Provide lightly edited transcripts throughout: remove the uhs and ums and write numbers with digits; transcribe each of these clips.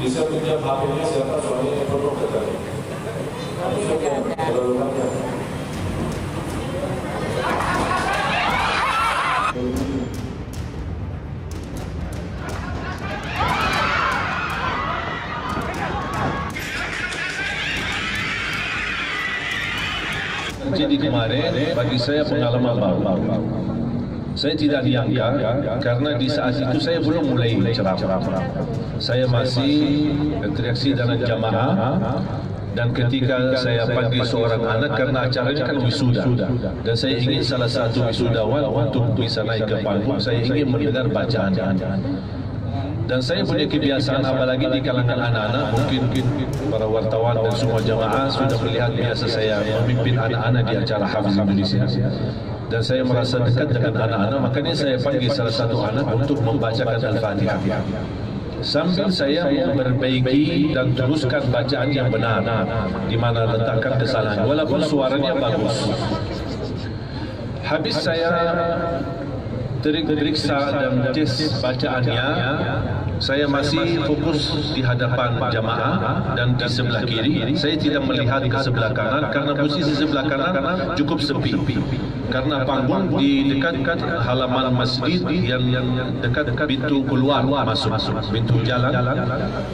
Bisa pinjam HP-nya siapa, soalnya foto tadi. Terlalu banyak. Jadi kemarin bagi saya pengalaman baru. Saya tidak diangkat karena di saat itu saya belum mulai ceramah. Saya masih berinteraksi dengan jamaah, dan ketika saya panggil seorang anak karena acaranya kan wisuda, dan saya ingin salah satu wisudawan untuk bisa naik ke panggung, saya ingin mendengar bacaan. Dan saya punya kebiasaan, apalagi di kalangan anak-anak, mungkin para wartawan dan semua jamaah sudah melihat biasa saya memimpin anak-anak di acara Hafiz Indonesia. Dan saya merasa dekat dengan anak-anak, makanya saya panggil salah satu anak untuk membacakan Al-Fatihah. Sambil saya memperbaiki dan teruskan bacaan yang benar, di mana letakkan kesalahan, walaupun suaranya bagus. Habis saya teriksa dan tes bacaannya, saya masih fokus di hadapan jamaah dan di sebelah kiri. Saya tidak melihat ke sebelah kanan karena posisi sebelah kanan cukup sepi. Karena panggung di dekat halaman masjid yang dekat pintu keluar masuk, pintu jalan.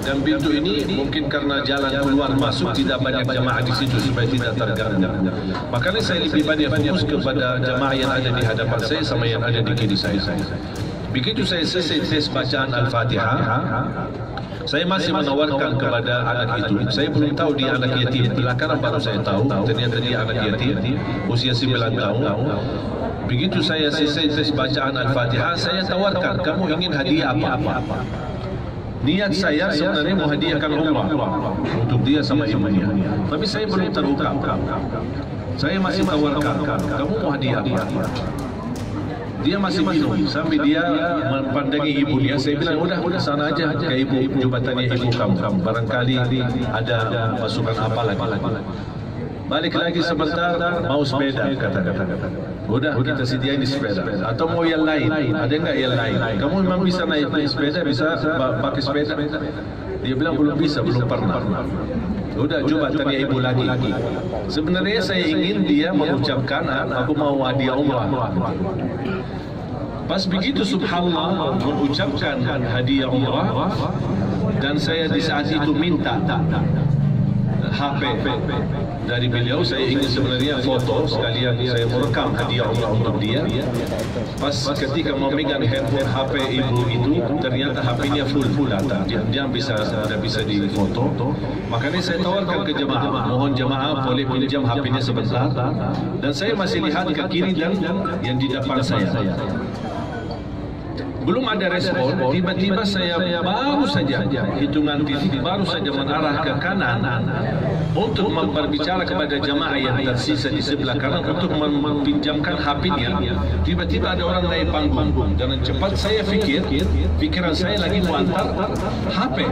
Dan pintu ini mungkin karena jalan keluar masuk tidak banyak jamaah di situ supaya tidak terganggu. Makanya saya lebih banyak fokus kepada jamaah yang ada di hadapan saya sama yang ada di kiri saya. Begitu saya selesai tes bacaan Al-Fatihah, saya masih menawarkan kepada anak itu. Saya belum tahu dia anak yatim. Belakangan baru saya tahu ternyata dia anak yatim, usia 9 tahun. Begitu saya selesai tes bacaan Al-Fatihah, saya tawarkan, kamu ingin hadiah apa? Niat saya sebenarnya mau hadiahkan umrah untuk dia sama ibunya. Tapi saya belum terbuka. Saya masih tawarkan, kamu mau hadiah apa? Dia masih bingung sampai dia mempandangi ibunya. Saya bilang, udah sana aja ke ibu, coba tanya ibu kamu, barangkali ada masukan apa lagi. Balik lagi sebentar, mau sepeda, kata. Udah kita sediain di sepeda. Atau mau yang lain, ada enggak yang lain? Kamu memang bisa naik sepeda, bisa pakai sepeda? Dia bilang belum bisa, belum pernah. Udah coba tanya ibu lagi. Sebenarnya saya ingin dia mengucapkan, aku mau hadiah umrah. Pas begitu subhanallah mengucapkan hadiah umrah, dan saya di saat itu minta HP dari beliau. Saya ingin sebenarnya foto sekalian, saya merekam hadiah umrah untuk dia. Pas ketika memegang handphone HP ibu itu, ternyata HP-nya full data. Dia tidak bisa difoto. Makanya saya tawarkan ke jemaah, mohon jemaah boleh pinjam HP-nya sebentar. Dan saya masih lihat ke kiri dan yang di depan saya. Belum ada respon, tiba-tiba saya baru saja hitungan titik, baru saja mengarah ke kanan untuk memperbicara kepada jamaah yang tersisa di sebelah kanan untuk meminjamkan HP-nya. Tiba-tiba ada orang naik panggung. Dan cepat saya pikiran saya lagi muantar HP.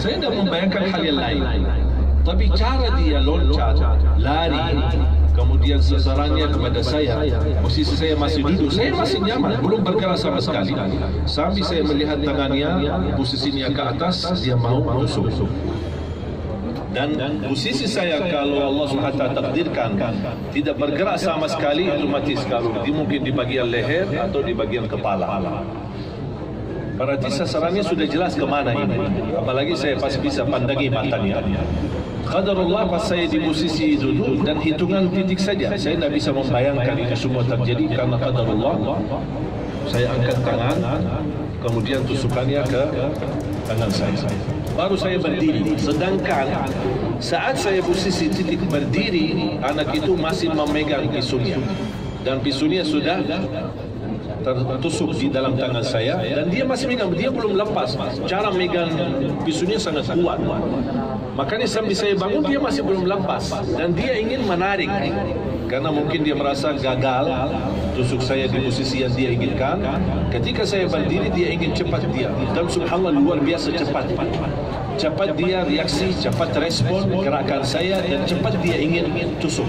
Saya tidak membayangkan hal yang lain. Tapi cara dia loncat, lari, kemudian sasarannya kepada saya, posisi saya masih duduk, saya masih nyaman, belum bergerak sama sekali. Sambil saya melihat tangannya, posisinya ke atas, dia mau menusuk. Dan posisi saya, kalau Allah SWT takdirkan tidak bergerak sama sekali, otomatis kalau mungkin di bagian leher atau di bagian kepala. Berarti sasarannya sudah jelas kemana ini. Apalagi saya pasti bisa pandangi matanya. Qadarullah, pas saya di posisi duduk dan hitungan titik saja, saya tidak bisa membayangkan itu semua terjadi karena qadarullah. Saya angkat tangan, kemudian tusukannya ke tangan saya. Baru saya berdiri. Sedangkan saat saya posisi titik berdiri, anak itu masih memegang pisunya, dan pisunya sudah tertusuk di dalam tangan saya, dan dia masih megang, dia belum lepas. Cara megang pisunya sangat kuat. Makanya sambil saya bangun dia masih belum lepas, dan dia ingin menarik karena mungkin dia merasa gagal tusuk saya di posisi yang dia inginkan. Ketika saya berdiri dia ingin cepat dia, dan subhanallah luar biasa cepat. cepat dia reaksi, cepat respon gerakan saya, dan cepat dia ingin tusuk.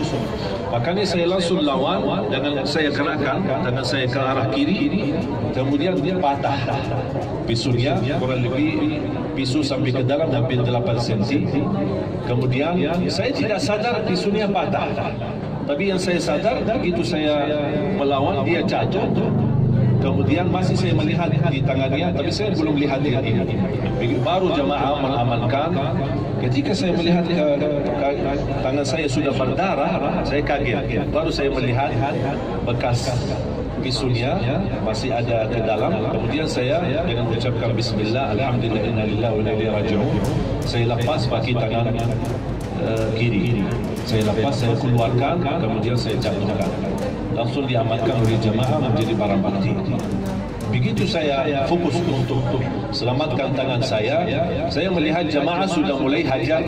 Makanya saya langsung lawan dengan saya gerakan tangan saya ke arah kiri, kemudian dia patah pisunya, kurang lebih pisu sampai ke dalam hampir 8 cm. Kemudian saya tidak sadar pisunya patah, tapi yang saya sadar begitu saya melawan dia jatuh. Kemudian masih saya melihat di tangannya, tapi saya belum lihat dia ini. Baru jamaah mengamankan. Ketika saya melihat tangan saya sudah berdarah, saya kaget. Baru saya melihat bekas pisunya masih ada ke dalam. Kemudian saya dengan mengucapkan Bismillah, Alhamdulillah, Inna lillahi wa inna ilaihi raji'un, saya lepas kaki tangan kiri. Saya lepas, saya keluarkan, kemudian saya jatuhkan. Langsung diamankan oleh jamaah menjadi barang bukti. Begitu saya fokus untuk selamatkan tangan saya melihat jamaah sudah mulai hajar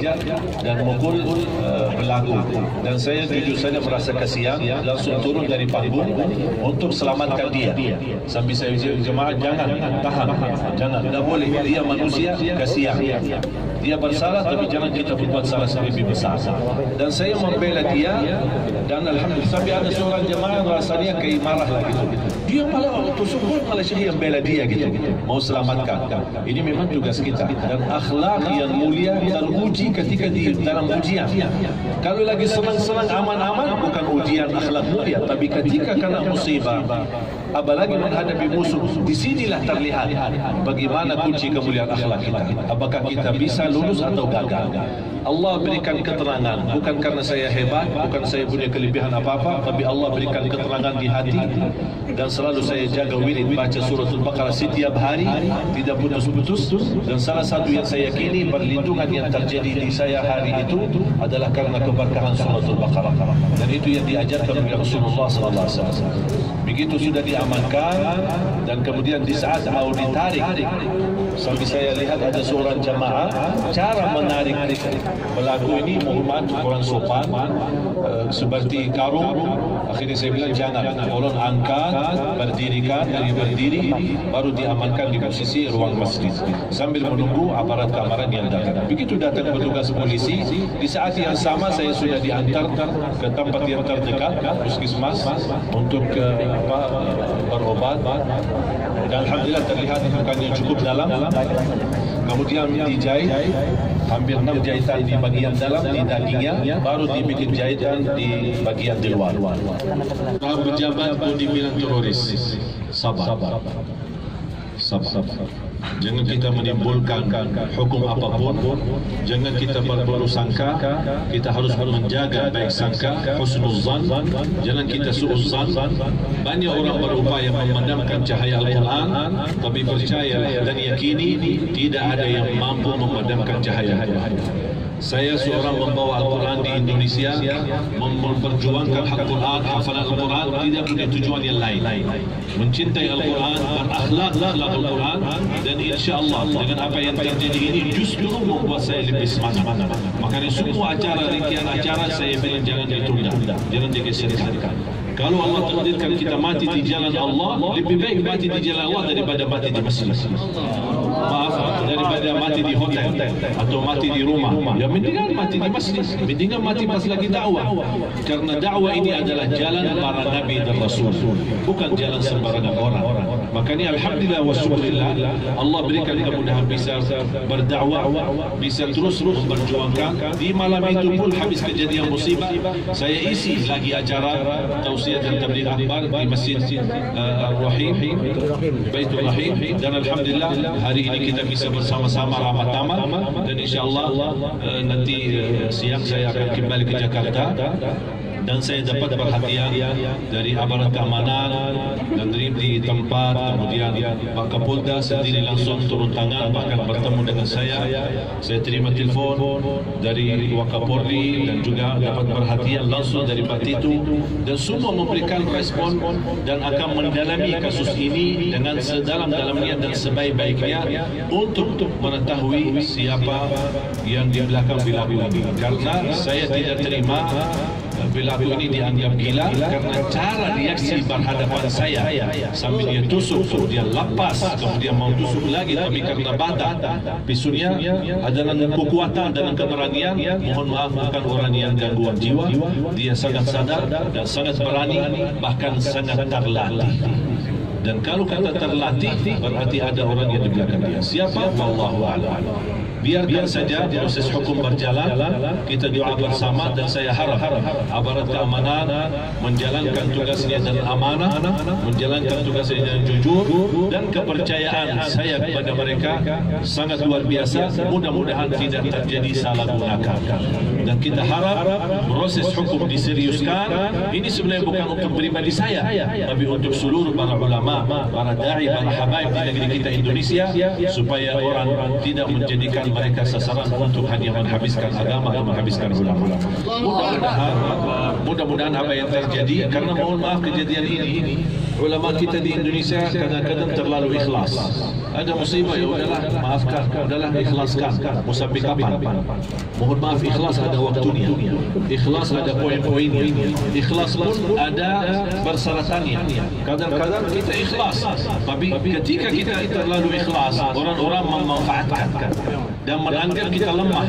dan mukul pelaku. Dan saya jujur saja merasa kasihan, langsung turun dari panggung untuk selamatkan dia. Sambil saya jemaah, jangan, tahan, jangan, tidak boleh, dia manusia, kasihan. Dia bersalah, tapi jangan kita berbuat salah lebih besar. Dan saya membela dia, dan alhamdulillah sampai ada seorang jemaah rasanya kayak marah lah gitu. Dia malah tusuk, malah saya yang bela dia gitu, mau selamatkan. Ini memang tugas kita, dan akhlak yang mulia teruji ketika di dalam ujian. Kalau lagi senang-senang aman-aman, bukan ujian akhlak mulia, tapi ketika kena musibah, apalagi menghadapi musuh, disinilah terlihat bagaimana kunci kemuliaan akhlak kita. Apakah kita bisa lulus atau gagal? Allah berikan keterangan, bukan karena saya hebat, bukan saya punya kelebihan apa-apa, tapi Allah berikan keterangan di hati. Dan selalu saya jaga wirid baca suratul Baqarah setiap hari, tidak putus-putus. Dan salah satu yang saya yakini, perlindungan yang terjadi di saya hari itu adalah karena keberkahan suratul Baqarah. Dan itu yang diajarkan oleh Rasulullah SAW. Begitu sudah diamankan, dan kemudian di saat mau ditarik, sampai saya lihat ada seorang jamaah, cara menarik pelaku ini mohon kurang sopan, seperti karung. Akhirnya saya bilang jangan, tolong angkat, berdirikan, dari berdiri, baru diamankan di posisi ruang masjid sambil menunggu aparat keamanan yang datang. Begitu datang petugas polisi, di saat yang sama saya sudah diantar ke tempat yang terdekat, puskesmas, untuk berobat. Dan alhamdulillah terlihat lukanya cukup dalam. Kemudian dijahit, hampir 6 jahitan di bagian dalam di dagingnya, baru dibikin jahitan di bagian di luar. Para pejabat pimpinan teroris, sabar. Jangan kita menimbulkan hukum apapun, jangan kita berburuk sangka. Kita harus menjaga baik sangka, husnuzan. Jangan kita suuzzan. Banyak orang berupaya memadamkan cahaya Al-Quran, tapi percaya dan yakini tidak ada yang mampu memadamkan cahaya Al-Quran. Saya seorang membawa Al-Quran di Indonesia, memperjuangkan hak Quran, hafalan Al-Quran, tidak punya tujuan yang lain. Mencintai Al-Quran, berakhlak Al-Quran, dan insya-Allah dengan apa yang terjadi ini justru membuat saya lebih semangat. Makanya semua acara, rangkaian acara saya bilang jangan ditunda, jangan digeserkan. Kalau Allah takdirkan kita mati di jalan Allah, lebih baik mati di jalan Allah daripada mati di masjid. Maaf, daripada mati di hotel atau mati di rumah. Ya mendingan mati di masjid, mendingan mati pas lagi dakwah. Karena dakwah ini adalah jalan para nabi dan rasul, bukan jalan sembarangan orang. Makanya alhamdulillah wa syukurillah, Allah berikan kemudahan bisa berdakwah, bisa terus memperjuangkan. Di malam itu pun habis kejadian musibah, saya isi lagi acara tausiah dan tabligh akhbar di Masjid Ar-Rahim, Baitul Rahim. Dan alhamdulillah hari ini kita bisa bersama-sama ramah tamah, dan insyaAllah nanti siang saya akan kembali ke Jakarta. Dan saya dapat perhatian dari aparat keamanan dan di tempat, kemudian Pak Kapolda sendiri langsung turun tangan, bahkan bertemu dengan saya. Saya terima telefon dari Wakapolri dan juga dapat perhatian langsung dari Pak Titu, dan semua memberikan respon dan akan mendalami kasus ini dengan sedalam-dalamnya dan sebaik-baiknya untuk mengetahui siapa yang di belakang pelaku ini. Karena saya tidak terima Pelaku ini dianggap gila karena cara reaksi berhadapan saya sambil dia tusuk, dia lapas, kemudian mau tusuk lagi, tapi karena bata pisunya adalah kekuatan dan keberanian. Mohon maaf, bukan orang yang gangguan jiwa. Dia sangat sadar dan sangat berani, bahkan sangat terlatih. Dan kalau kata terlatih, berarti ada orang yang di belakang dia. Siapa? Wallahu a'lam. Biarkan saja proses hukum berjalan, kita doa bersama, dan saya harap aparat keamanan menjalankan tugasnya dengan amanah, menjalankan tugasnya dengan jujur, dan kepercayaan saya kepada mereka sangat luar biasa. Mudah-mudahan tidak terjadi salah gunakan. Dan kita harap proses hukum diseriuskan. Ini sebenarnya bukan untuk pribadi saya, tapi untuk seluruh para ulama, para da'i, para habaib di negeri kita Indonesia, supaya orang tidak menjadikan mereka sasaran untuk hanya menghabiskan agama dan menghabiskan ulama. Mudah-mudahan apa yang terjadi, karena mohon maaf kejadian ini, ulama kita di Indonesia kadang-kadang terlalu ikhlas. Ada musibah, ya udahlah, maafkan, udahlah, ikhlaskan. Mau sampai kapan? Mohon maaf, ikhlas ada waktunya, ikhlas ada poin-poinnya, ikhlas pun ada persyaratannya. Kadang-kadang kita ikhlas, tapi ketika kita terlalu ikhlas, orang-orang memanfaatkan dan menanggap kita lemah,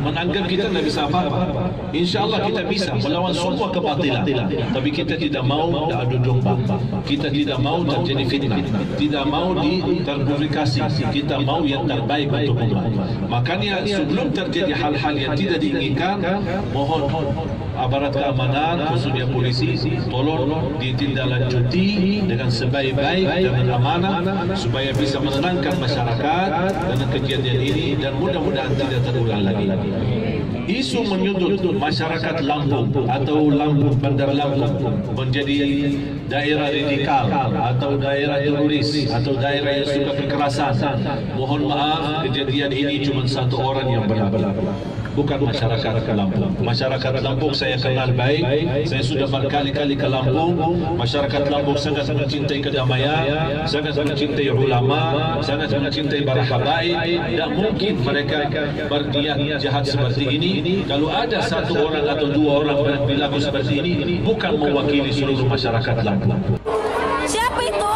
menanggap kita tidak bisa apa-apa. InsyaAllah kita bisa melawan semua kebatilan, tapi kita tidak mau adu domba, kita tidak mau terjadi fitnah, tidak mau terpublikasi, kita mau yang terbaik untuk umat. Makanya sebelum terjadi hal-hal yang tidak diinginkan, mohon aparat keamanan, khususnya polisi, tolong ditindaklanjuti dengan sebaik-baik dan amanah, supaya bisa menenangkan masyarakat dengan kejadian ini, dan mudah-mudahan tidak terulang lagi. Isu menyudut masyarakat Lampung atau Lampung, Bandar Lampung menjadi daerah radikal atau daerah teroris atau daerah yang suka kekerasan. Mohon maaf, kejadian ini cuma satu orang yang benar-benar, bukan masyarakat Lampung. Masyarakat Lampung saya kenal baik, saya sudah berkali-kali ke Lampung. Masyarakat Lampung sangat mencintai kedamaian, sangat mencintai ulama, sangat mencintai para habaib. Tak mungkin mereka berniat jahat seperti ini. Kalau ada satu orang atau dua orang berlaku seperti ini, bukan mewakili seluruh masyarakat Lampung. Siapa itu?